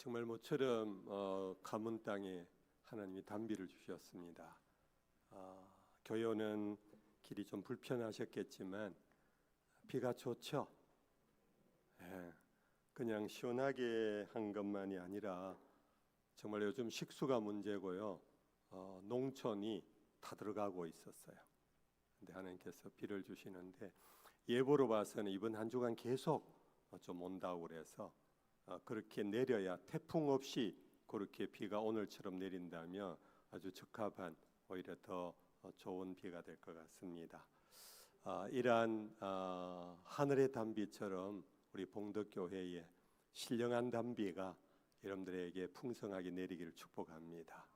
정말 모처럼 가문 땅에 하나님이 단비를 주셨습니다. 교회 오는 길이 좀 불편하셨겠지만 비가 좋죠. 그냥 시원하게 한 것만이 아니라 정말 요즘 식수가 문제고요. 농촌이 다 들어가고 있었어요. 근데 하나님께서 비를 주시는데 예보로 봐서는 이번 한 주간 계속 좀 온다고 그래서 그렇게 내려야 태풍 없이 그렇게 비가 오늘처럼 내린다면 아주 적합한 오히려 더 좋은 비가 될 것 같습니다. 이러한 하늘의 단비처럼 우리 봉덕교회에 신령한 단비가 여러분들에게 풍성하게 내리기를 축복합니다.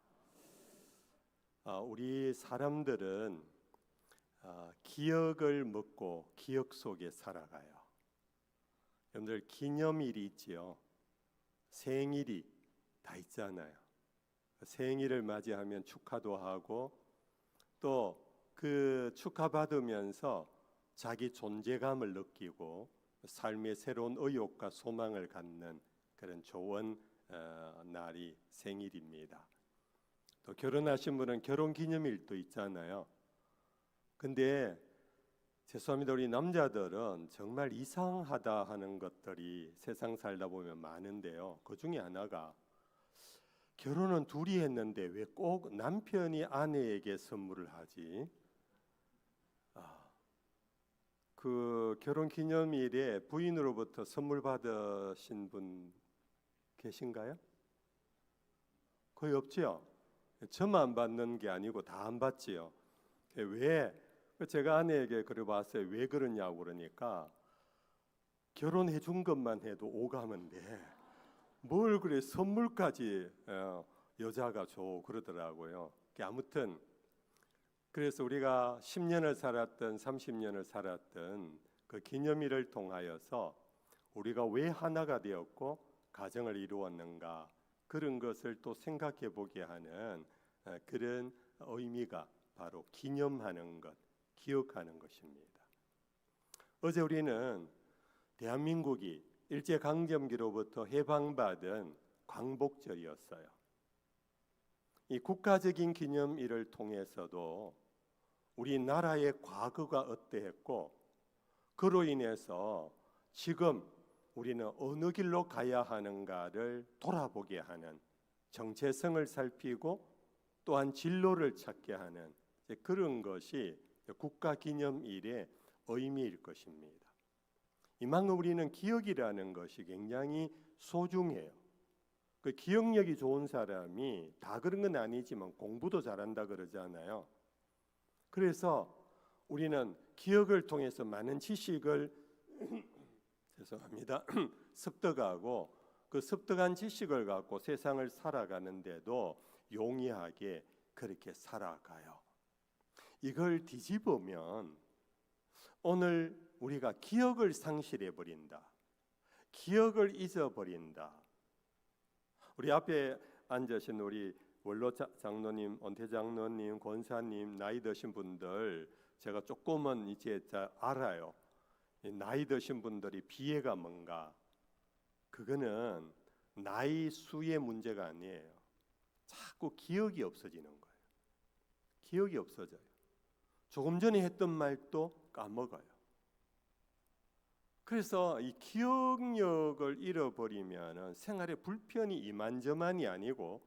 우리 사람들은 기억을 먹고 기억 속에 살아가요. 여러분들 기념일이 있지요. 생일이 다 있잖아요. 생일을 맞이하면 축하도 하고 또 그 축하받으면서 자기 존재감을 느끼고 삶의 새로운 의욕과 소망을 갖는 그런 좋은 날이 생일입니다. 또 결혼하신 분은 결혼기념일도 있잖아요. 근데 죄송합니다. 우리 남자들은 정말 이상하다 하는 것들이 세상 살다 보면 많은데요. 그 중에 하나가 결혼은 둘이 했는데 왜 꼭 남편이 아내에게 선물을 하지? 그 결혼기념일에 부인으로부터 선물 받으신 분 계신가요? 거의 없지요. 저만 받는 게 아니고 다 안 받지요. 왜? 제가 아내에게 그려봤어요. 왜 그러냐고 그러니까 결혼해 준 것만 해도 오가는데 뭘 그래 선물까지 여자가 줘 그러더라고요. 아무튼 그래서 우리가 10년을 살았던 30년을 살았던 그 기념일을 통하여서 우리가 왜 하나가 되었고 가정을 이루었는가 그런 것을 또 생각해 보게 하는 그런 의미가 바로 기념하는 것, 기억하는 것입니다. 어제 우리는 대한민국이 일제강점기로부터 해방받은 광복절이었어요. 이 국가적인 기념일을 통해서도 우리나라의 과거가 어떠했고 그로 인해서 지금 우리는 어느 길로 가야 하는가를 돌아보게 하는 정체성을 살피고 또한 진로를 찾게 하는 그런 것이 국가기념일의 의미일 것입니다. 이만큼 우리는 기억이라는 것이 굉장히 소중해요. 그 기억력이 좋은 사람이 다 그런 건 아니지만 공부도 잘한다 그러잖아요. 그래서 우리는 기억을 통해서 많은 지식을 죄송합니다. 습득하고 그 습득한 지식을 갖고 세상을 살아가는데도 용이하게 그렇게 살아가요. 이걸 뒤집으면 오늘 우리가 기억을 상실해 버린다. 기억을 잊어버린다. 우리 앞에 앉으신 우리 원로 장로님, 원태 장로님, 권사님 나이 드신 분들 제가 조금은 이제 잘 알아요. 나이 드신 분들이 비애가 뭔가 그거는 나이 수의 문제가 아니에요. 자꾸 기억이 없어지는 거예요. 기억이 없어져요. 조금 전에 했던 말도 까먹어요. 그래서 이 기억력을 잃어버리면 생활에 불편이 이만저만이 아니고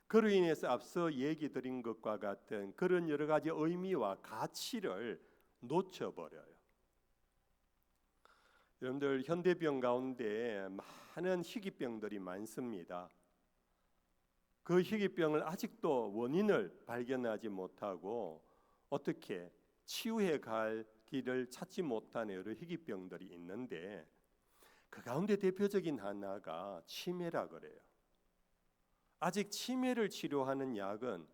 그로 인해서 앞서 얘기 드린 것과 같은 그런 여러 가지 의미와 가치를 놓쳐버려요. 여러분들 현대병 가운데 많은 희귀병들이 많습니다. 그 희귀병을 아직도 원인을 발견하지 못하고 어떻게 치유해 갈 길을 찾지 못한 여러 희귀병들이 있는데 그 가운데 대표적인 하나가 치매라 그래요. 아직 치매를 치료하는 약은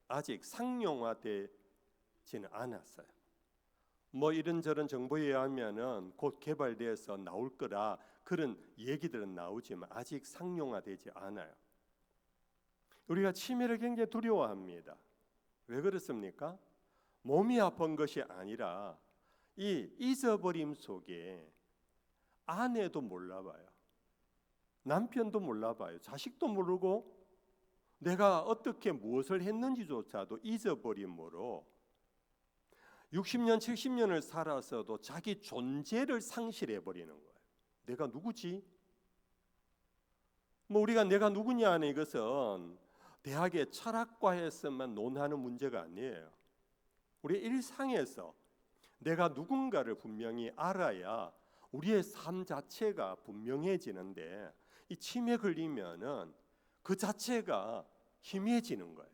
아직 상용화되지는 않았어요. 뭐 이런저런 정보에 의하면은 곧 개발돼서 나올 거라 그런 얘기들은 나오지만 아직 상용화되지 않아요. 우리가 치매를 굉장히 두려워합니다. 왜 그렇습니까? 몸이 아픈 것이 아니라 이 잊어버림 속에 아내도 몰라봐요. 남편도 몰라봐요. 자식도 모르고 내가 어떻게 무엇을 했는지조차도 잊어버림으로 60년, 70년을 살아서도 자기 존재를 상실해버리는 거예요. 내가 누구지? 우리가 내가 누구냐 하는 이것은 대학의 철학과에서만 논하는 문제가 아니에요. 우리 일상에서 내가 누군가를 분명히 알아야 우리의 삶 자체가 분명해지는데, 이 치매 걸리면은 그 자체가 희미해지는 거예요.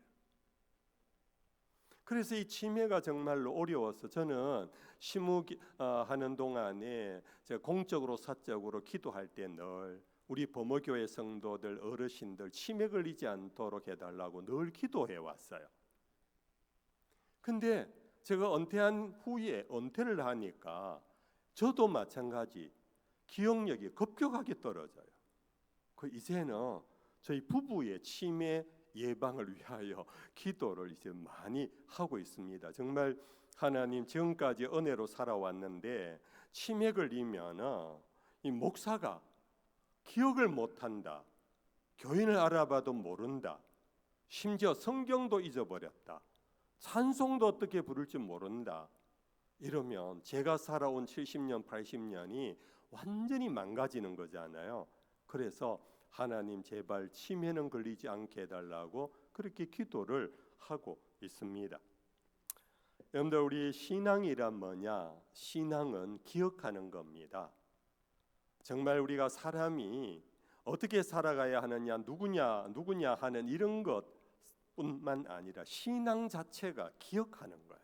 그래서 이 치매가 정말로 어려워서 저는 하는 동안에 제가 공적으로 사적으로 기도할 때 늘 우리 범어교회 성도들 어르신들 치매 걸리지 않도록 해달라고 늘 기도해 왔어요. 근데 제가 은퇴한 후에 은퇴를 하니까 저도 마찬가지 기억력이 급격하게 떨어져요. 이제는 저희 부부의 치매 예방을 위하여 기도를 이제 많이 하고 있습니다. 정말 하나님 지금까지 은혜로 살아왔는데 치매 걸리면은 이 목사가 기억을 못한다, 교인을 알아봐도 모른다, 심지어 성경도 잊어버렸다, 찬송도 어떻게 부를지 모른다, 이러면 제가 살아온 70년, 80년이 완전히 망가지는 거잖아요. 그래서 하나님 제발 치매는 걸리지 않게 해달라고 그렇게 기도를 하고 있습니다. 여러분들, 우리 신앙이란 뭐냐? 신앙은 기억하는 겁니다. 정말 우리가 사람이 어떻게 살아가야 하느냐, 누구냐 하는 이런 것뿐만 아니라 신앙 자체가 기억하는 거예요.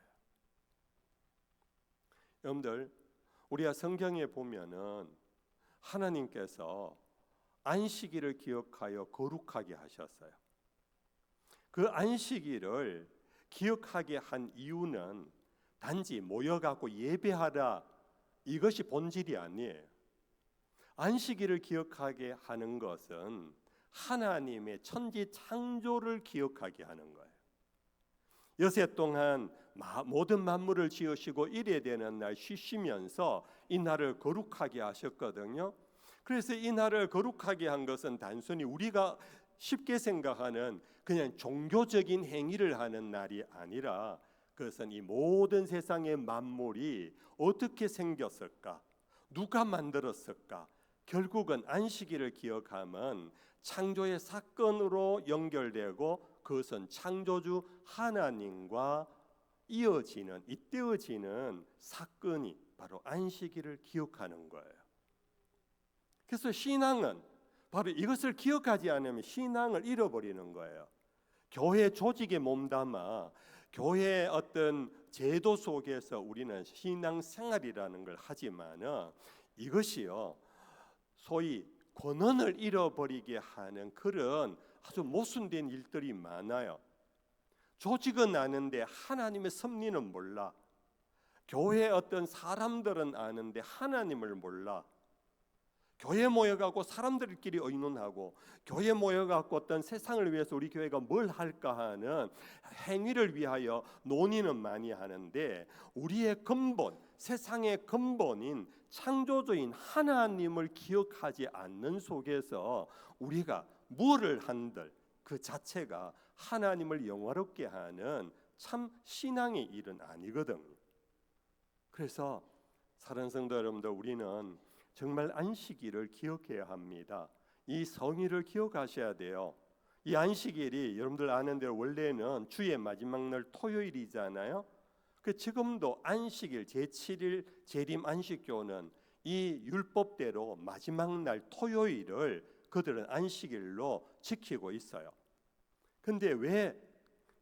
여러분들, 우리가 성경에 보면은 하나님께서 안식일을 기억하여 거룩하게 하셨어요. 그 안식일을 기억하게 한 이유는 단지 모여가고 예배하라, 이것이 본질이 아니에요. 안식일을 기억하게 하는 것은 하나님의 천지 창조를 기억하게 하는 거예요. 여세 동안 모든 만물을 지으시고 이래 되는 날 쉬시면서 이 날을 거룩하게 하셨거든요. 그래서 이 날을 거룩하게 한 것은 단순히 우리가 쉽게 생각하는 그냥 종교적인 행위를 하는 날이 아니라, 그것은 이 모든 세상의 만물이 어떻게 생겼을까, 누가 만들었을까, 결국은 안식일을 기억하면 창조의 사건으로 연결되고 그것은 창조주 하나님과 잇대어지는 사건이 바로 안식일을 기억하는 거예요. 그래서 신앙은 바로 이것을 기억하지 않으면 신앙을 잃어버리는 거예요. 교회 조직에 몸담아 교회의 어떤 제도 속에서 우리는 신앙생활이라는 걸 하지만은 이것이요, 소위 권한을 잃어버리게 하는 그런 아주 모순된 일들이 많아요. 조직은 아는데 하나님의 섭리는 몰라. 교회의 어떤 사람들은 아는데 하나님을 몰라. 교회 모여가고 사람들끼리 의논하고, 교회 모여가고 어떤 세상을 위해서 우리 교회가 뭘 할까 하는 행위를 위하여 논의는 많이 하는데, 우리의 근본, 세상의 근본인 창조주인 하나님을 기억하지 않는 속에서 우리가 뭐를 한들 그 자체가 하나님을 영화롭게 하는 참 신앙의 일은 아니거든요. 그래서 사랑하는 성도 여러분들, 우리는 정말 안식일을 기억해야 합니다. 이 성일을 기억하셔야 돼요. 이 안식일이 여러분들 아는 대로 원래는 주의 마지막 날 토요일이잖아요. 지금도 안식일 제7일 재림 안식교는 이 율법대로 마지막 날 토요일을 그들은 안식일로 지키고 있어요. 근데 왜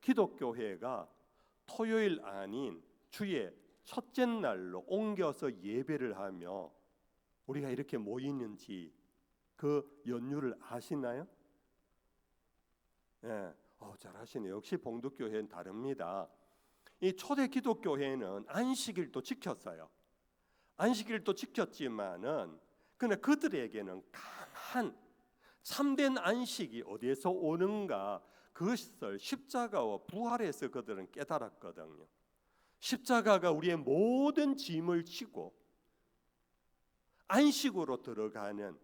기독교회가 토요일 아닌 주의 첫째 날로 옮겨서 예배를 하며 우리가 이렇게 모이는지 그 연유를 아시나요? 네, 잘 아시네요. 역시 봉독교회는 다릅니다. 이 초대 기독교회는 안식일도 지켰어요. 안식일도 지켰지만은 그러나 그들에게는 강한 참된 안식이 어디에서 오는가, 그것을 십자가와 부활에서 그들은 깨달았거든요. 십자가가 우리의 모든 짐을 지고 안식으로 들어가는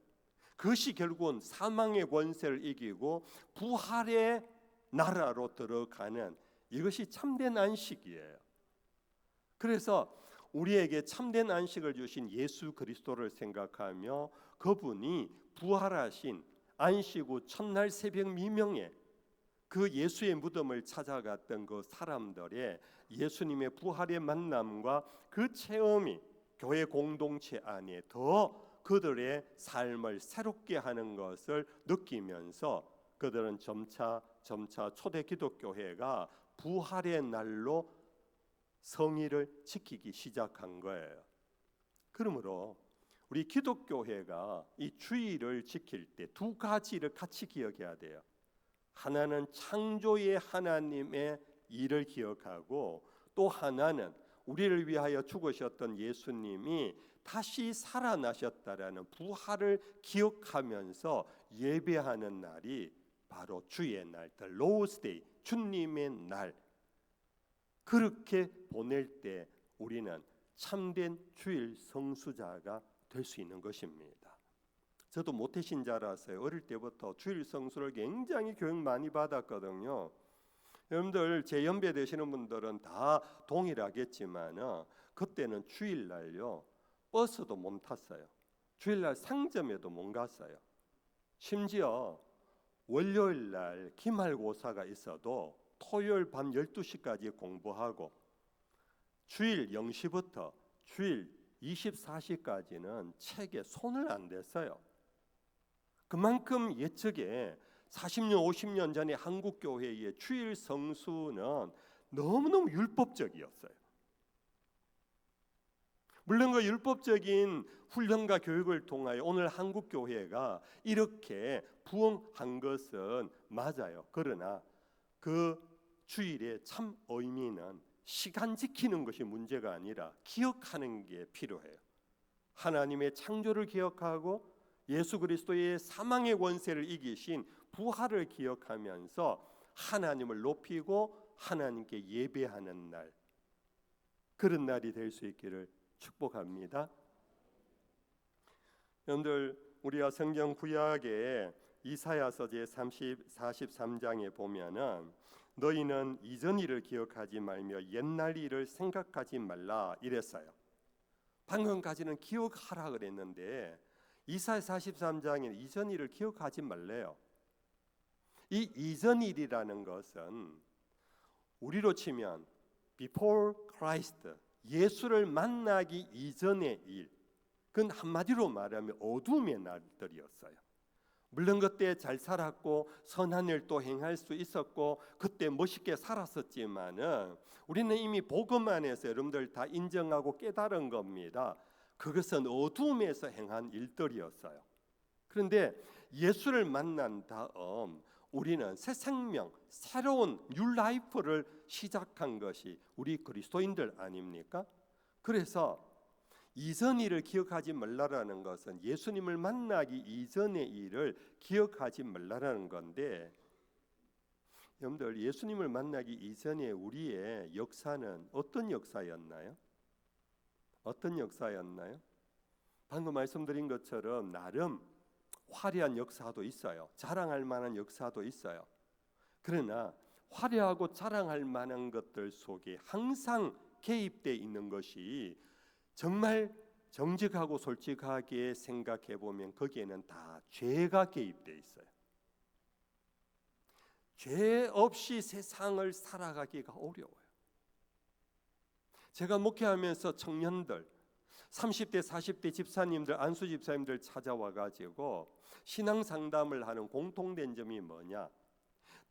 그것이 결국은 사망의 권세를 이기고 부활의 나라로 들어가는, 이것이 참된 안식이에요. 그래서 우리에게 참된 안식을 주신 예수 그리스도를 생각하며 그분이 부활하신 안식 후 첫날 새벽 미명에 그 예수의 무덤을 찾아갔던 그 사람들의 예수님의 부활의 만남과 그 체험이 교회 공동체 안에 더 그들의 삶을 새롭게 하는 것을 느끼면서 그들은 점차 초대 기독교회가 부활의 날로 성의를 지키기 시작한 거예요. 그러므로 우리 기독교회가 이 주일을 지킬 때 두 가지를 같이 기억해야 돼요. 하나는 창조의 하나님의 일을 기억하고, 또 하나는 우리를 위하여 죽으셨던 예수님이 다시 살아나셨다라는 부활을 기억하면서 예배하는 날이 바로 주의 날, The Lord's Day, 주님의 날. 그렇게 보낼 때 우리는 참된 주일 성수자가 될 수 있는 것입니다. 저도 모태신자라서요, 어릴 때부터 주일 성수를 굉장히 교육 많이 받았거든요. 여러분들 제 연배 되시는 분들은 다 동일하겠지만 그때는 주일날요 버스도 못 탔어요. 주일날 상점에도 못 갔어요. 심지어 월요일날 기말고사가 있어도 토요일 밤 12시까지 공부하고 주일 0시부터 주일 24시까지는 책에 손을 안 댔어요. 그만큼 옛적에 40년 50년 전에 한국 교회의 주일 성수는 너무너무 율법적이었어요. 물론 그 율법적인 훈련과 교육을 통하여 오늘 한국 교회가 이렇게 부흥한 것은 맞아요. 그러나 그 주일의 참 의미는 시간 지키는 것이 문제가 아니라 기억하는 게 필요해요. 하나님의 창조를 기억하고 예수 그리스도의 사망의 권세를 이기신 부활을 기억하면서 하나님을 높이고 하나님께 예배하는 날, 그런 날이 될 수 있기를 축복합니다. 여러분들, 우리가 성경 구약에 이사야서 제 43장에 보면은 너희는 이전 일을 기억하지 말며 옛날 일을 생각하지 말라 이랬어요. 방금까지는 기억하라 그랬는데 이사야 43장에는 이전 일을 기억하지 말래요. 이 이전 일이라는 것은 우리로 치면 before Christ, 예수를 만나기 이전의 일, 그건 한마디로 말하면 어둠의 날들이었어요. 물론 그때 잘 살았고 선한 일도 행할 수 있었고 그때 멋있게 살았었지만은 우리는 이미 복음 안에서 여러분들 다 인정하고 깨달은 겁니다. 그것은 어둠에서 행한 일들이었어요. 그런데 예수를 만난 다음 우리는 새 생명, 새로운 뉴 라이프를 시작한 것이 우리 그리스도인들 아닙니까? 그래서 이전 일을 기억하지 말라라는 것은 예수님을 만나기 이전의 일을 기억하지 말라라는 건데, 여러분들 예수님을 만나기 이전에 우리의 역사는 어떤 역사였나요? 어떤 역사였나요? 방금 말씀드린 것처럼 나름 화려한 역사도 있어요. 자랑할 만한 역사도 있어요. 그러나 화려하고 자랑할 만한 것들 속에 항상 개입되어 있는 것이 정말 정직하고 솔직하게 생각해 보면 거기에는 다 죄가 개입되어 있어요. 죄 없이 세상을 살아가기가 어려워요. 제가 목회하면서 청년들 30대 40대 집사님들, 안수 집사님들 찾아와 가지고 신앙 상담을 하는 공통된 점이 뭐냐?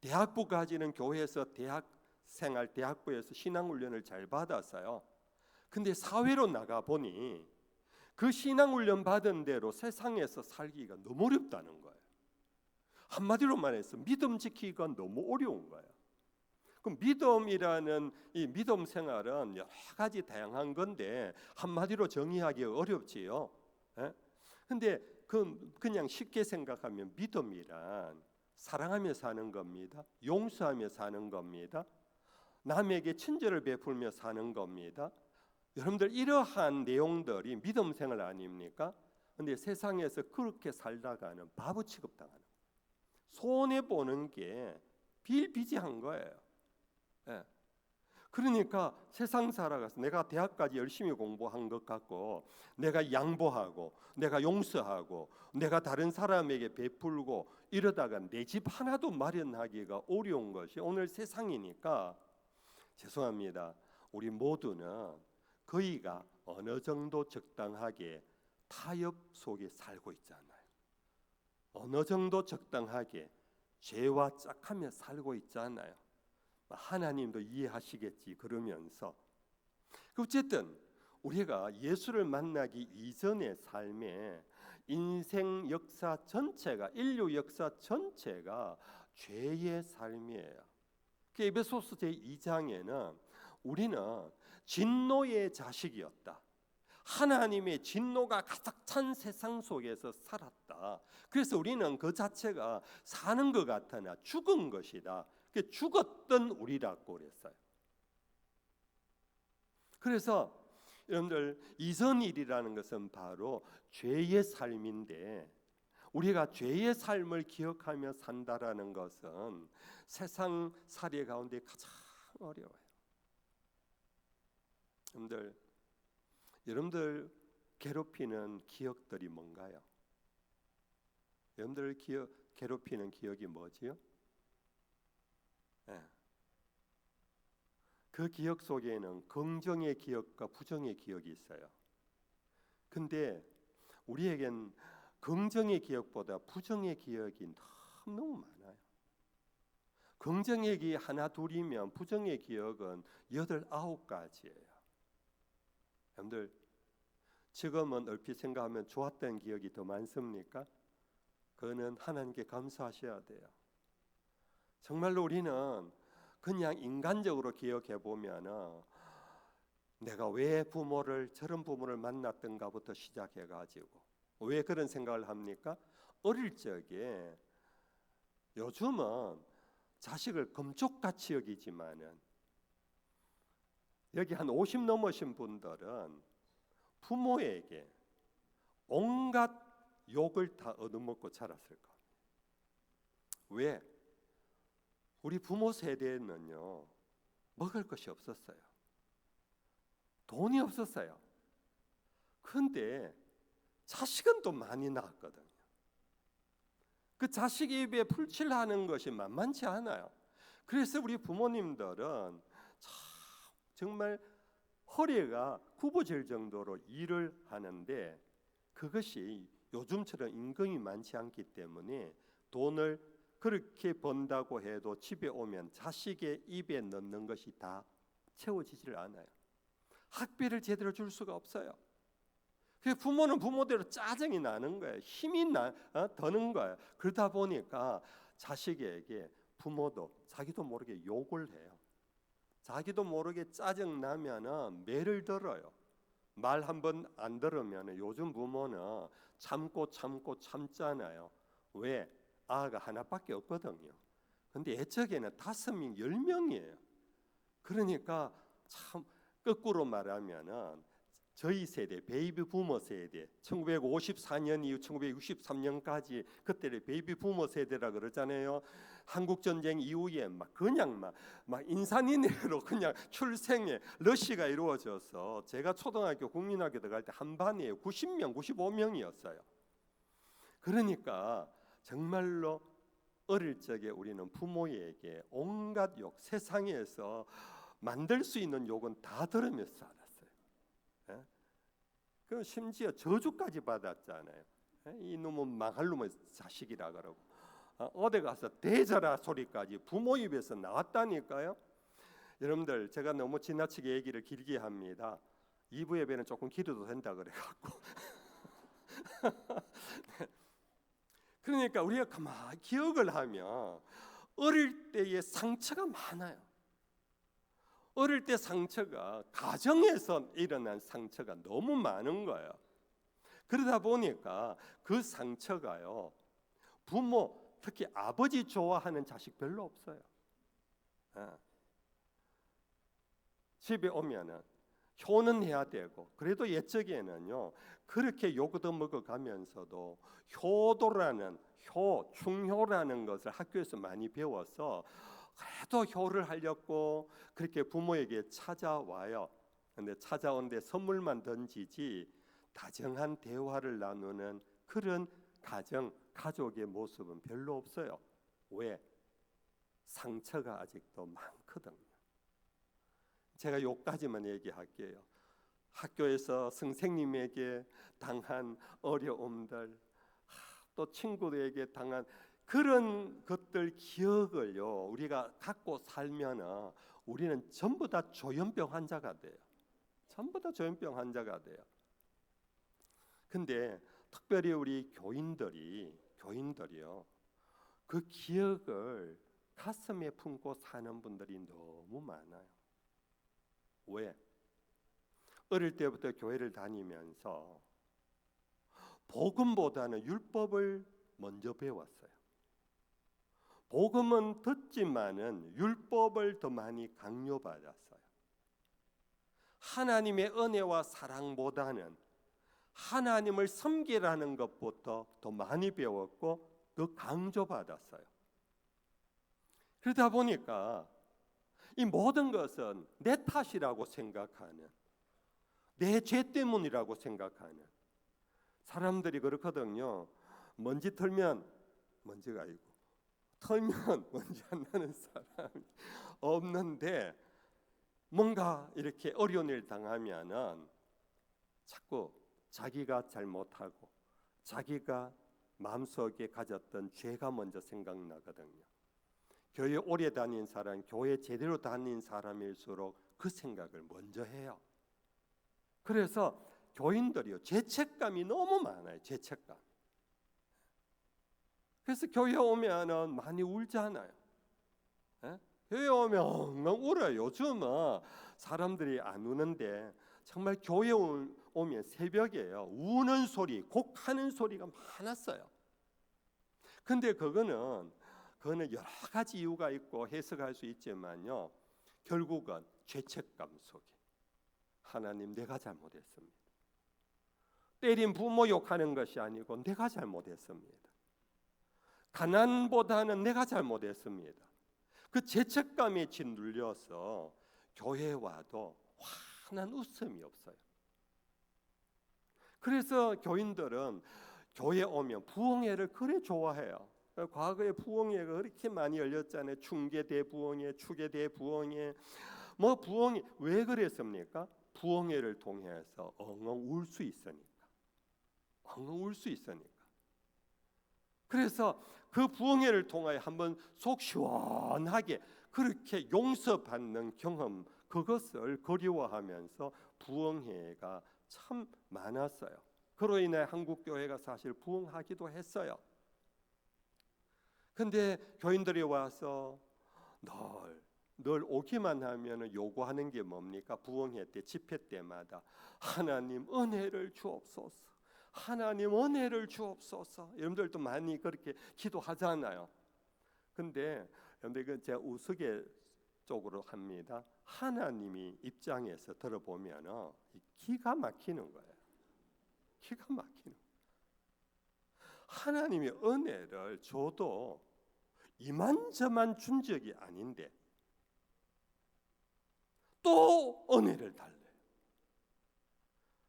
대학부까지는 교회에서 대학생활 대학부에서 신앙훈련을 잘 받았어요. 근데 사회로 나가 보니 그 신앙훈련 받은 대로 세상에서 살기가 너무 어렵다는 거예요. 한마디로 말해서 믿음 지키기가 너무 어려운 거예요. 그럼 믿음이라는 이 믿음 생활은 여러 가지 다양한 건데 한마디로 정의하기 어렵지요. 근데 그냥 쉽게 생각하면 믿음이란 사랑하며 사는 겁니다. 용서하며 사는 겁니다. 남에게 친절을 베풀며 사는 겁니다. 여러분들 이러한 내용들이 믿음 생활 아닙니까? 근데 세상에서 그렇게 살다가는 바보 취급당하는 거예요. 손해 보는 게 비일비재한 거예요. 예. 그러니까 세상 살아가서 내가 대학까지 열심히 공부한 것 같고 내가 양보하고 내가 용서하고 내가 다른 사람에게 베풀고 이러다가 내 집 하나도 마련하기가 어려운 것이 오늘 세상이니까 죄송합니다. 우리 모두는 거의가 어느 정도 적당하게 타협 속에 살고 있잖아요. 어느 정도 적당하게 죄와 짝하며 살고 있잖아요. 하나님도 이해하시겠지 그러면서 어쨌든 우리가 예수를 만나기 이전의 삶에 인생 역사 전체가 인류 역사 전체가 죄의 삶이에요. 그 에베소서 제2장에는 우리는 진노의 자식이었다. 하나님의 진노가 가득 찬 세상 속에서 살았다. 그래서 우리는 그 자체가 사는 것 같으나 죽은 것이다. 죽었던 우리라고 그랬어요. 그래서 여러분들 이전 일이라는 것은 바로 죄의 삶인데 우리가 죄의 삶을 기억하며 산다라는 것은 세상 살이 가운데 가장 어려워요. 여러분들 괴롭히는 기억들이 뭔가요? 여러분들 괴롭히는 기억이 뭐지요? 네. 그 기억 속에는 긍정의 기억과 부정의 기억이 있어요. 근데 우리에겐 긍정의 기억보다 부정의 기억이 너무 많아요. 긍정의 기억 하나 둘이면 부정의 기억은 8, 9가지예요. 여러분들 지금은 얼핏 생각하면 좋았던 기억이 더 많습니까? 그거는 하나님께 감사하셔야 돼요. 정말로 우리는 그냥 인간적으로 기억해 보면 내가 왜 저런 부모를 만났던가부터 시작해 가지고 왜 그런 생각을 합니까? 어릴 적에 요즘은 자식을 금쪽같이 여기지만은 여기 한 50 넘으신 분들은 부모에게 온갖 욕을 다 얻어먹고 자랐을 겁니다. 왜? 우리 부모 세대는요 먹을 것이 없었어요. 돈이 없었어요. 그런데 자식은 또 많이 낳았거든요. 그 자식 입에 풀칠하는 것이 만만치 않아요. 그래서 우리 부모님들은 정말 허리가 굽어질 정도로 일을 하는데 그것이 요즘처럼 임금이 많지 않기 때문에 돈을 그렇게 번다고 해도 집에 오면 자식의 입에 넣는 것이 다 채워지질 않아요. 학비를 제대로 줄 수가 없어요. 그래서 부모는 부모대로 짜증이 나는 거예요. 힘이 드는 거예요. 그러다 보니까 자식에게 부모도 자기도 모르게 욕을 해요. 자기도 모르게 짜증 나면은 매를 들어요. 말 한 번 안 들으면 요즘 부모는 참잖아요. 왜? 아가 하나밖에 없거든요. 근데 옛적에는 5명, 10명이에요. 그러니까 참 거꾸로 말하면은 저희 세대, 베이비 부머 세대, 1954년 이후 1963년까지 그때를 베이비 부머 세대라 그러잖아요. 한국 전쟁 이후에 그냥 인산인해로 그냥 출생에 러시가 이루어져서 제가 초등학교 국민학교 들어갈 때 한 반에 90명, 95명이었어요. 그러니까 정말로 어릴 적에 우리는 부모에게 온갖 욕, 세상에서 만들 수 있는 욕은 다 들으면서 살았어요. 예? 그 심지어 저주까지 받았잖아요. 예? 이놈은 망할 놈의 자식이라 그러고 어디 가서 대자라 소리까지 부모 입에서 나왔다니까요. 여러분들 제가 너무 지나치게 얘기를 길게 합니다. 2부 예배는 조금 길어도 된다 그래갖고 그러니까 우리가 가만히 기억을 하면 어릴 때의 상처가 많아요. 어릴 때 상처가 가정에서 일어난 상처가 너무 많은 거예요. 그러다 보니까 그 상처가요 부모 특히 아버지 좋아하는 자식 별로 없어요. 집에 오면은 효는 해야 되고, 그래도 옛적에는요 그렇게 요거도 먹어가면서도 충효라는 것을 학교에서 많이 배워서 그래도 효를 하려고 그렇게 부모에게 찾아와요. 근데 찾아오는데 선물만 던지지 다정한 대화를 나누는 그런 가족의 모습은 별로 없어요. 왜? 상처가 아직도 많거든요. 제가 요까지만 얘기할게요. 학교에서 선생님에게 당한 어려움들, 또 친구들에게 당한 그런 것들 기억을요 우리가 갖고 살면은 우리는 전부 다 조현병 환자가 돼요. 전부 다 조현병 환자가 돼요. 근데 특별히 우리 교인들이요 그 기억을 가슴에 품고 사는 분들이 너무 많아요. 왜? 어릴 때부터 교회를 다니면서 복음보다는 율법을 먼저 배웠어요. 복음은 듣지만은 율법을 더 많이 강요받았어요. 하나님의 은혜와 사랑보다는 하나님을 섬기라는 것부터 더 많이 배웠고 더 강조받았어요. 그러다 보니까 이 모든 것은 내 탓이라고 생각하는, 내 죄 때문이라고 생각하는 사람들이 그렇거든요. 먼지 털면 먼지가 아니고 털면 먼지 안 나는 사람이 없는데, 뭔가 이렇게 어려운 일 당하면은 자꾸 자기가 잘못하고 자기가 마음속에 가졌던 죄가 먼저 생각나거든요. 교회 오래 다닌 사람, 교회 제대로 다닌 사람일수록 그 생각을 먼저 해요. 그래서 교인들이요 죄책감이 너무 많아요. 죄책감. 그래서 교회 오면은 많이 울잖아요. 에? 교회 오면 엉엉 울어요. 요즘은 사람들이 안 우는데 정말 교회 오면 새벽에요 우는 소리, 곡하는 소리가 많았어요. 근데 그거는 여러 가지 이유가 있고 해석할 수 있지만요 결국은 죄책감 속에 하나님 내가 잘못했습니다. 때린 부모 욕하는 것이 아니고 내가 잘못했습니다. 가난보다는 내가 잘못했습니다. 그 죄책감에 짓눌려서 교회에 와도 환한 웃음이 없어요. 그래서 교인들은 교회 오면 부흥회를 그래 좋아해요. 과거에 부흥회가 그렇게 많이 열렸잖아요. 충계대 부흥회, 추계대 부흥회. 뭐 부흥회 왜 그랬습니까? 부흥회를 통해서 엉엉 울 수 있으니까. 엉엉 울 수 있으니까. 그래서 그 부흥회를 통하여 한번 속 시원하게 그렇게 용서받는 경험, 그것을 그리워하면서 부흥회가 참 많았어요. 그로 인해 한국 교회가 사실 부흥하기도 했어요. 근데 교인들이 와서 늘 오기만 하면 요구하는 게 뭡니까? 부흥회 때, 집회 때마다 하나님 은혜를 주옵소서, 하나님 은혜를 주옵소서. 여러분들도 많이 그렇게 기도하잖아요. 근데 여러분들 제가 우스갯소리로 합니다. 하나님이 입장에서 들어보면 기가 막히는 거예요. 기가 막히는. 하나님이 은혜를 줘도 이만저만 준 적이 아닌데 또 은혜를 달래요.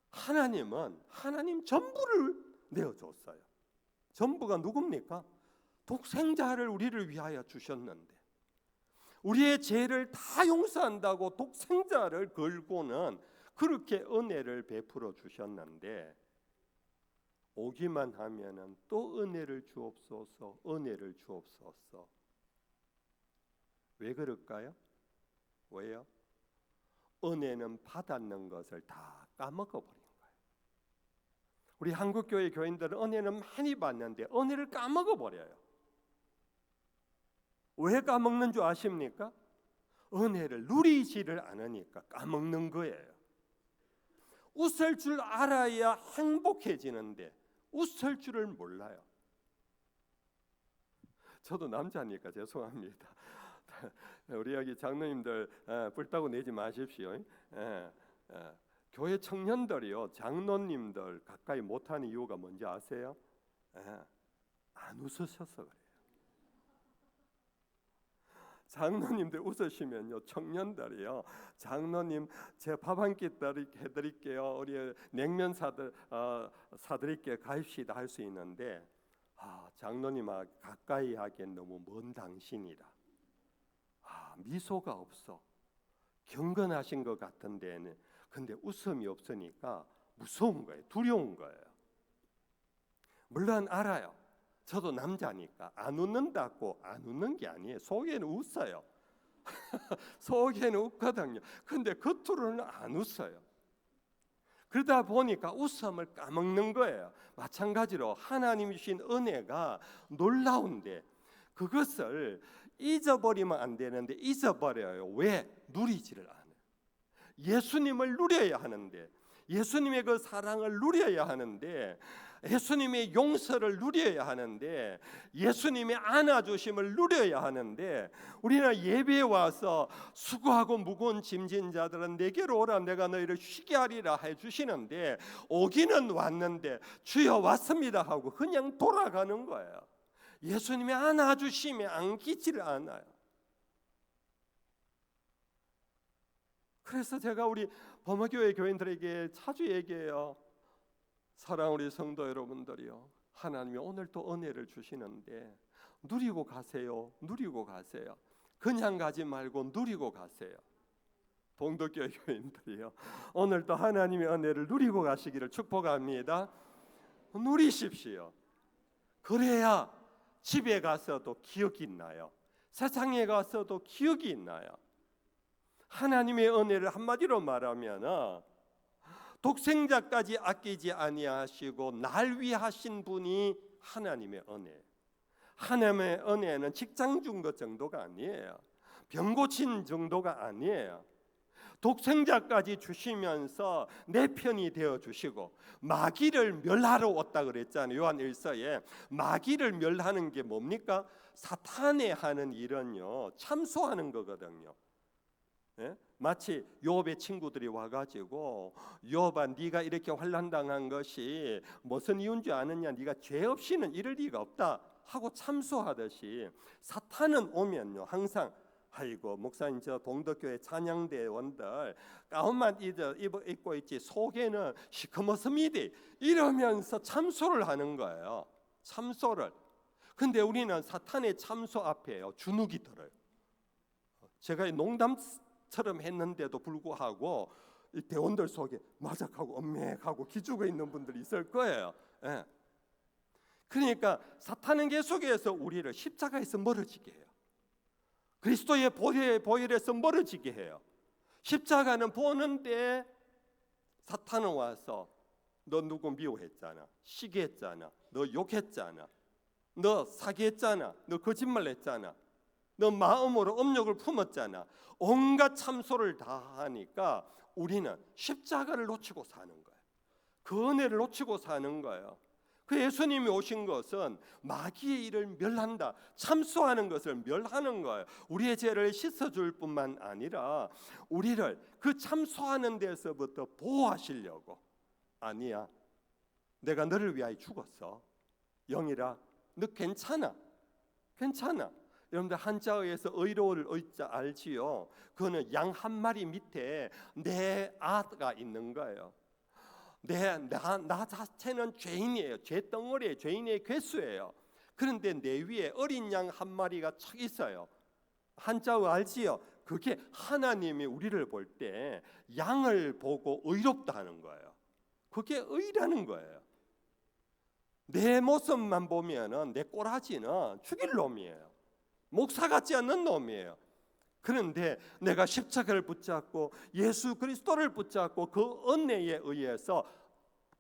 하나님은 하나님 전부를 내어줬어요. 전부가 누굽니까? 독생자를 우리를 위하여 주셨는데, 우리의 죄를 다 용서한다고 독생자를 걸고는 그렇게 은혜를 베풀어 주셨는데, 오기만 하면은 또 은혜를 주옵소서, 은혜를 주옵소서. 왜 그럴까요? 왜요? 은혜는 받았는 것을 다 까먹어 버린 거예요. 우리 한국교회 교인들은 은혜는 많이 받는데 은혜를 까먹어 버려요. 왜 까먹는 줄 아십니까? 은혜를 누리지를 않으니까 까먹는 거예요. 웃을 줄 알아야 행복해지는데 웃을 줄을 몰라요. 저도 남자니까 죄송합니다. 우리 여기 장로님들 뿔따구 내지 마십시오. 교회 청년들이요, 장로님들 가까이 못하는 이유가 뭔지 아세요? 안 웃으셔서 그래요. 장로님들 웃으시면요, 청년들이요, 장로님 제 밥 한 끼 해드릴게요, 우리 냉면 사드릴게요, 가입시다 할 수 있는데, 장로님 가까이 하기엔 너무 먼 당신이라, 미소가 없어, 경건하신 것 같은데 근데 웃음이 없으니까 무서운 거예요, 두려운 거예요. 물론 알아요, 저도 남자니까 안 웃는다고 안 웃는 게 아니에요. 속에는 웃어요. 속에는 웃거든요. 근데 겉으로는 안 웃어요. 그러다 보니까 웃음을 까먹는 거예요. 마찬가지로 하나님이 주신 은혜가 놀라운데 그것을 잊어버리면 안 되는데 잊어버려요. 왜? 누리지를 않아요. 예수님을 누려야 하는데, 예수님의 그 사랑을 누려야 하는데, 예수님의 용서를 누려야 하는데, 예수님의 안아주심을 누려야 하는데, 우리는 예배에 와서 수고하고 무거운 짐진 자들은 내게로 오라, 내가 너희를 쉬게 하리라 해주시는데, 오기는 왔는데 주여 왔습니다 하고 그냥 돌아가는 거예요. 예수님의 안아주심에 안기지를 않아요. 그래서 제가 우리 범어교회 교인들에게 자주 얘기해요. 사랑 우리 성도 여러분들이요, 하나님이 오늘 또 은혜를 주시는데 누리고 가세요. 누리고 가세요. 그냥 가지 말고 누리고 가세요. 동덕교회 교인들이요, 오늘 또 하나님의 은혜를 누리고 가시기를 축복합니다. 누리십시오. 그래야 집에 가서도 기억이 나요. 세상에 가서도 기억이 나요. 하나님의 은혜를 한마디로 말하면 독생자까지 아끼지 아니하시고 날 위하신 분이 하나님의 은혜. 하나님의 은혜는 직장 준 것 정도가 아니에요. 병 고친 정도가 아니에요. 독생자까지 주시면서 내 편이 되어 주시고, 마귀를 멸하러 왔다 그랬잖아요. 요한 1서에 마귀를 멸하는 게 뭡니까? 사탄의 하는 일은요, 참소하는 거거든요. 마치 욥의 친구들이 와가지고, 욥아 네가 이렇게 환난당한 것이 무슨 이유인 줄 아느냐, 네가 죄 없이는 이럴 리가 없다 하고 참소하듯이, 사탄은 오면요 항상 아이고 목사님 저 동덕교회 찬양대원들 가운만 입고 있지 속에는 시커멓습니다 이러면서 참소를 하는 거예요. 참소를. 근데 우리는 사탄의 참소 앞에요 주눅이 들어요. 제가 농담처럼 했는데도 불구하고 이 대원들 속에 마작하고 엄맥하고 기죽어 있는 분들이 있을 거예요. 그러니까 사탄은 계속해서 우리를 십자가에서 멀어지게 해요. 그리스도의 보혈에서 멀어지게 해요. 십자가는 보는데 사탄은 와서 너 누구 미워했잖아, 시기했잖아, 너 욕했잖아, 너 사기했잖아, 너 거짓말했잖아, 너 마음으로 음욕을 품었잖아, 온갖 참소를 다 하니까 우리는 십자가를 놓치고 사는 거예요. 그 은혜를 놓치고 사는 거예요. 그 예수님이 오신 것은 마귀의 일을 멸한다, 참소하는 것을 멸하는 거예요. 우리의 죄를 씻어줄 뿐만 아니라 우리를 그 참소하는 데서부터 보호하시려고. 아니야, 내가 너를 위하여 죽었어, 영이라 너 괜찮아, 괜찮아. 여러분들 한자어에서 의로울 의자 알지요? 그거는 양 한 마리 밑에 내 아가 있는 거예요. 나 자체는 죄인이에요. 죄덩어리에 죄인의 괴수예요. 그런데 내 위에 어린 양 한 마리가 착 있어요. 한자어 알지요? 그게 하나님이 우리를 볼 때 양을 보고 의롭다 하는 거예요. 그게 의라는 거예요. 내 모습만 보면은 내 꼬라지는 죽일 놈이에요. 목사 같지 않는 놈이에요. 그런데 내가 십자가를 붙잡고 예수 그리스도를 붙잡고 그 은혜에 의해서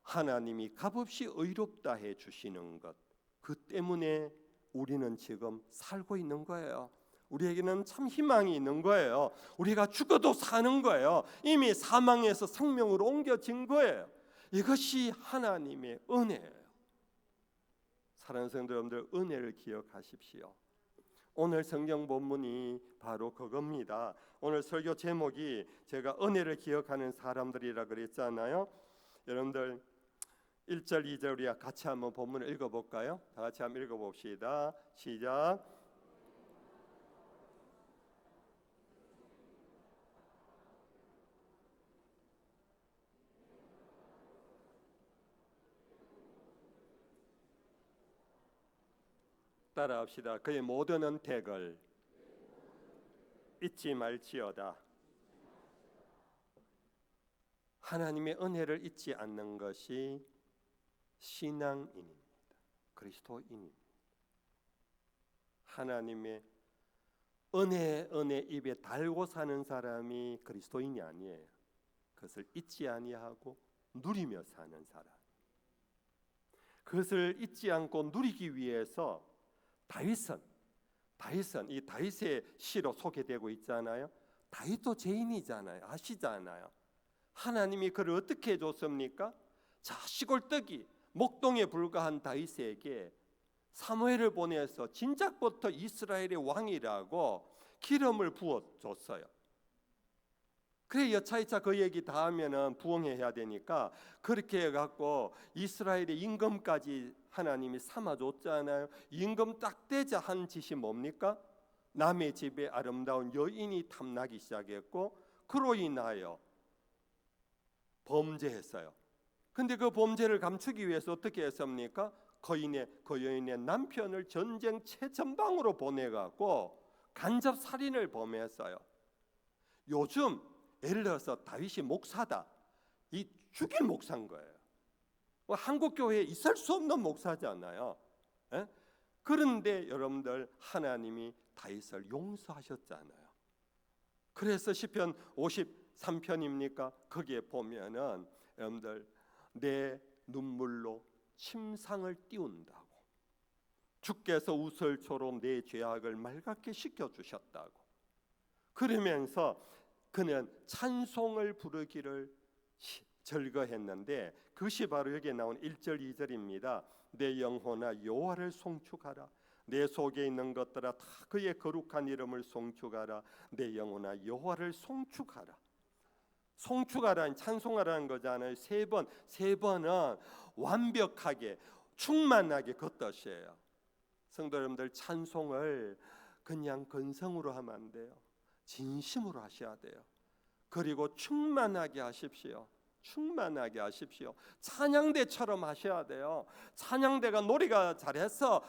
하나님이 값없이 의롭다 해 주시는 것, 그 때문에 우리는 지금 살고 있는 거예요. 우리에게는 참 희망이 있는 거예요. 우리가 죽어도 사는 거예요. 이미 사망에서 생명으로 옮겨진 거예요. 이것이 하나님의 은혜예요. 사랑하는 성도 여러분들, 은혜를 기억하십시오. 오늘 성경 본문이 바로 그겁니다. 오늘 설교 제목이 제가 은혜를 기억하는 사람들이라 그랬잖아요. 여러분들 1절 2절 우리 같이 한번 본문을 읽어볼까요? 다 같이 한번 읽어봅시다. 시작. 따라합시다. 그의 모든 은택을 잊지 말지어다. 하나님의 은혜를 잊지 않는 것이 신앙인입니다. 그리스도인입니다. 하나님의 은혜 입에 달고 사는 사람이 그리스도인이 아니에요. 그것을 잊지 아니하고 누리며 사는 사람. 그것을 잊지 않고 누리기 위해서 다윗은 이 다윗의 시로 소개되고 있잖아요. 다윗도 죄인이잖아요. 아시잖아요. 하나님이 그를 어떻게 해줬습니까? 자, 시골뜨기 목동에 불과한 다윗에게 사무엘을 보내서 진작부터 이스라엘의 왕이라고 기름을 부어줬어요. 그래 여차이차 그 얘기 다 하면은 부응해야 되니까 그렇게 해갖고 이스라엘의 임금까지 하나님이 삼아줬잖아요. 임금 딱 되자 한 짓이 뭡니까? 남의 집에 아름다운 여인이 탐나기 시작했고 그로 인하여 범죄했어요. 근데 그 범죄를 감추기 위해서 어떻게 했습니까? 그 여인의 남편을 전쟁 최전방으로 보내갖고 간접 살인을 범했어요. 요즘 예를 들어서 다윗이 목사다. 이 죽일 목사인 거예요. 한국 교회에 있을 수 없는 목사잖아요. 에? 그런데 여러분들 하나님이 다윗을 용서하셨잖아요. 그래서 시편 53편입니까? 거기에 보면은 여러분들 내 눈물로 침상을 띄운다고, 주께서 우슬초로 내 죄악을 맑게 씻겨주셨다고, 그러면서 그는 찬송을 부르기를 절거했는데 그것이 바로 여기에 나온 1절 2절입니다. 내 영혼아 여호와를 송축하라. 내 속에 있는 것들아 다 그의 거룩한 이름을 송축하라. 내 영혼아 여호와를 송축하라. 송축하라는 찬송하라는 거잖아요. 세 번은 완벽하게 충만하게 그 뜻이에요. 성도 여러분들, 찬송을 그냥 건성으로 하면 안 돼요. 진심으로 하셔야 돼요. 그리고 충만하게 하십시오. 충만하게 하십시오. 찬양대처럼 하셔야 돼요. 찬양대가 노래가 잘해서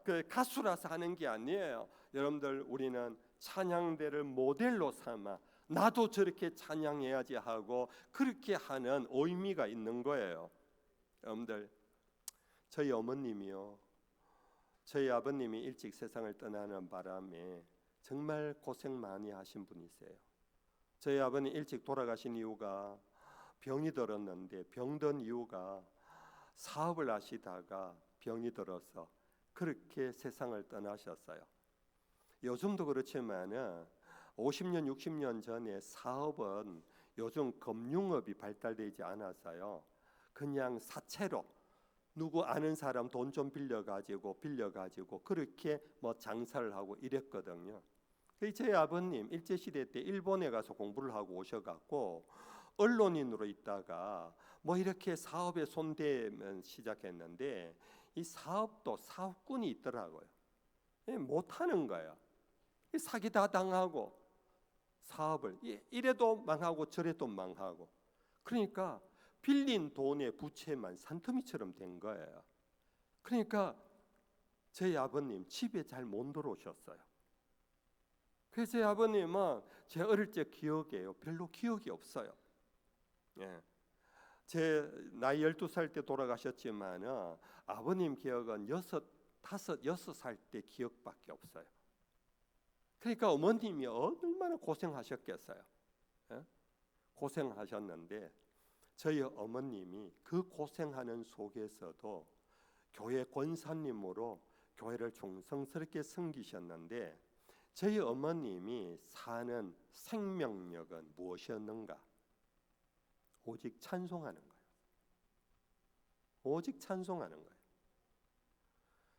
그 가수라서 하는 게 아니에요. 여러분들, 우리는 찬양대를 모델로 삼아 나도 저렇게 찬양해야지 하고 그렇게 하는 의미가 있는 거예요. 여러분들, 저희 어머님이요, 저희 아버님이 일찍 세상을 떠나는 바람에 정말 고생 많이 하신 분이세요. 저희 아버님 일찍 돌아가신 이유가 병이 들었는데, 병든 이유가 사업을 하시다가 병이 들어서 그렇게 세상을 떠나셨어요. 요즘도 그렇지만은 50년 60년 전에 사업은 요즘 금융업이 발달되지 않아서요, 그냥 사채로 누구 아는 사람 돈 좀 빌려가지고 그렇게 뭐 장사를 하고 이랬거든요. 저희 아버님 일제시대 때 일본에 가서 공부를 하고 오셔갖고 언론인으로 있다가 뭐 이렇게 사업에 손대면 시작했는데, 이 사업도 사업꾼이 있더라고요. 못하는 거예요. 사기 다 당하고 사업을 이래도 망하고 저래도 망하고, 그러니까 빌린 돈의 부채만 산더미처럼 된 거예요. 그러니까 저희 아버님 집에 잘 못 들어오셨어요. 그래서 제 아버님은 제 어릴 적 기억이에요. 별로 기억이 없어요. 예. 제 나이 12살 때 돌아가셨지만 아버님 기억은 6살 때 기억밖에 없어요. 그러니까 어머님이 얼마나 고생하셨겠어요. 예? 고생하셨는데 저희 어머님이 그 고생하는 속에서도 교회 권사님으로 교회를 충성스럽게 섬기셨는데, 저희 어머님이 사는 생명력은 무엇이었는가? 오직 찬송하는 거예요. 오직 찬송하는 거예요.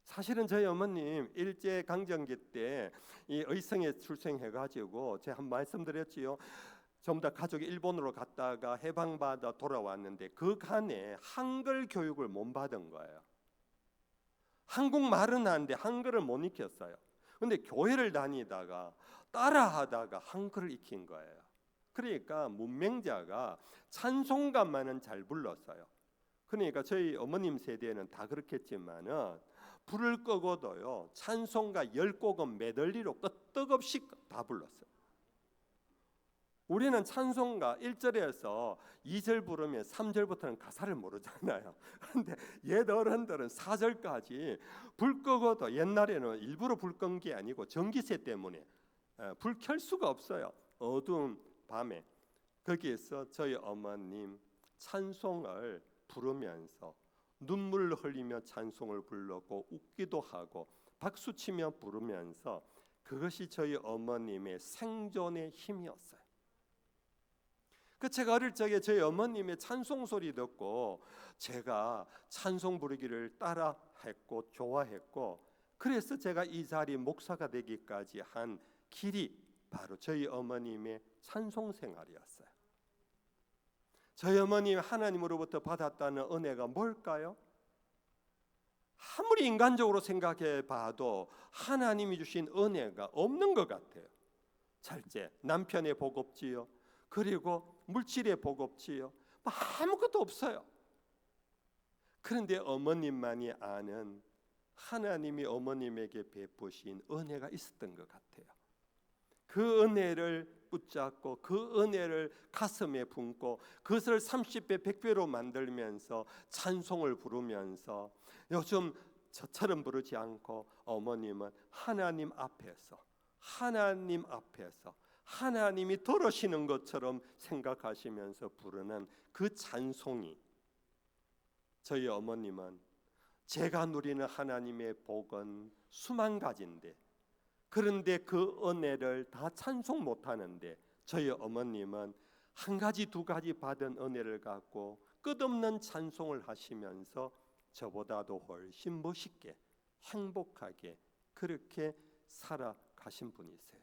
사실은 저희 어머님 일제 강점기 때 이 의성에 출생해가지고 제가 한 말씀드렸지요. 전부 다 가족이 일본으로 갔다가 해방받아 돌아왔는데 그간에 한글 교육을 못 받은 거예요. 한국말은 하는데 한글을 못 익혔어요. 근데 교회를 다니다가 따라하다가 한글을 익힌 거예요. 그러니까 문맹자가 찬송가만은 잘 불렀어요. 그러니까 저희 어머님 세대는 다 그렇겠지만은 불을 끄고도요 찬송가 10곡은 메들리로 끄떡없이 다 불렀어요. 우리는 찬송가 1절에서 2절 부르면 3절부터는 가사를 모르잖아요. 그런데 옛 어른들은 4절까지 불 끄고도, 옛날에는 일부러 불 끈 게 아니고 전기세 때문에 불 켤 수가 없어요. 어두운 밤에 거기에서 저희 어머님 찬송을 부르면서 눈물을 흘리며 찬송을 불렀고 웃기도 하고 박수치며 부르면서 그것이 저희 어머님의 생존의 힘이었어요. 제가 어릴 적에 저희 어머님의 찬송 소리 듣고 제가 찬송 부르기를 따라했고 좋아했고, 그래서 제가 이 자리 목사가 되기까지 한 길이 바로 저희 어머님의 찬송 생활이었어요. 저희 어머님 하나님으로부터 받았다는 은혜가 뭘까요? 아무리 인간적으로 생각해 봐도 하나님이 주신 은혜가 없는 것 같아요. 첫째, 남편의 복 없지요. 그리고 물질의 복 없지요. 아무것도 없어요. 그런데 어머님만이 아는 하나님이 어머님에게 베푸신 은혜가 있었던 것 같아요. 그 은혜를 붙잡고 그 은혜를 가슴에 품고 그것을 30배 100배로 만들면서 찬송을 부르면서, 요즘 저처럼 부르지 않고 어머님은 하나님 앞에서 하나님이 들으시는 것처럼 생각하시면서 부르는 그 찬송이, 저희 어머님은 제가 누리는 하나님의 복은 수만 가지인데, 그런데 그 은혜를 다 찬송 못하는데 저희 어머님은 한 가지 두 가지 받은 은혜를 갖고 끝없는 찬송을 하시면서 저보다도 훨씬 멋있게 행복하게 그렇게 살아가신 분이세요.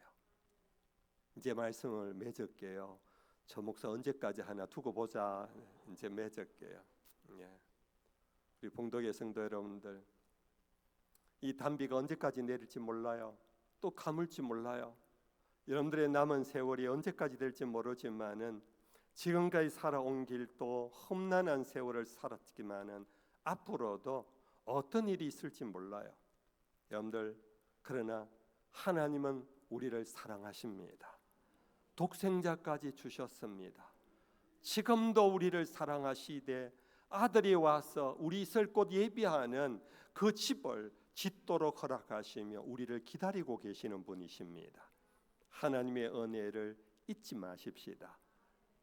이제 말씀을 맺을게요. 저 목사 언제까지 하나 두고 보자. 이제 맺을게요. 우리 봉독의 성도 여러분들, 이 단비가 언제까지 내릴지 몰라요. 또 가물지 몰라요. 여러분들의 남은 세월이 언제까지 될지 모르지만은 지금까지 살아온 길도 험난한 세월을 살았지만은 앞으로도 어떤 일이 있을지 몰라요. 여러분들, 그러나 하나님은 우리를 사랑하십니다. 독생자까지 주셨습니다. 지금도 우리를 사랑하시되 아들이 와서 우리 있을 곳 예비하는 그 집을 짓도록 허락하시며 우리를 기다리고 계시는 분이십니다. 하나님의 은혜를 잊지 마십시다.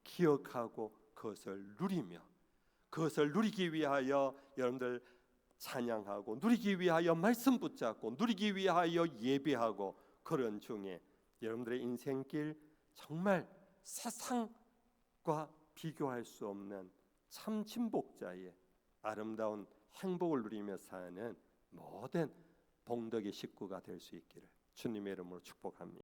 기억하고 그것을 누리며, 그것을 누리기 위하여 여러분들 찬양하고, 누리기 위하여 말씀 붙잡고, 누리기 위하여 예배하고, 그런 중에 여러분들의 인생길 정말 세상과 비교할 수 없는 참 진복자의 아름다운 행복을 누리며 사는 모든 봉덕의 식구가 될 수 있기를 주님의 이름으로 축복합니다.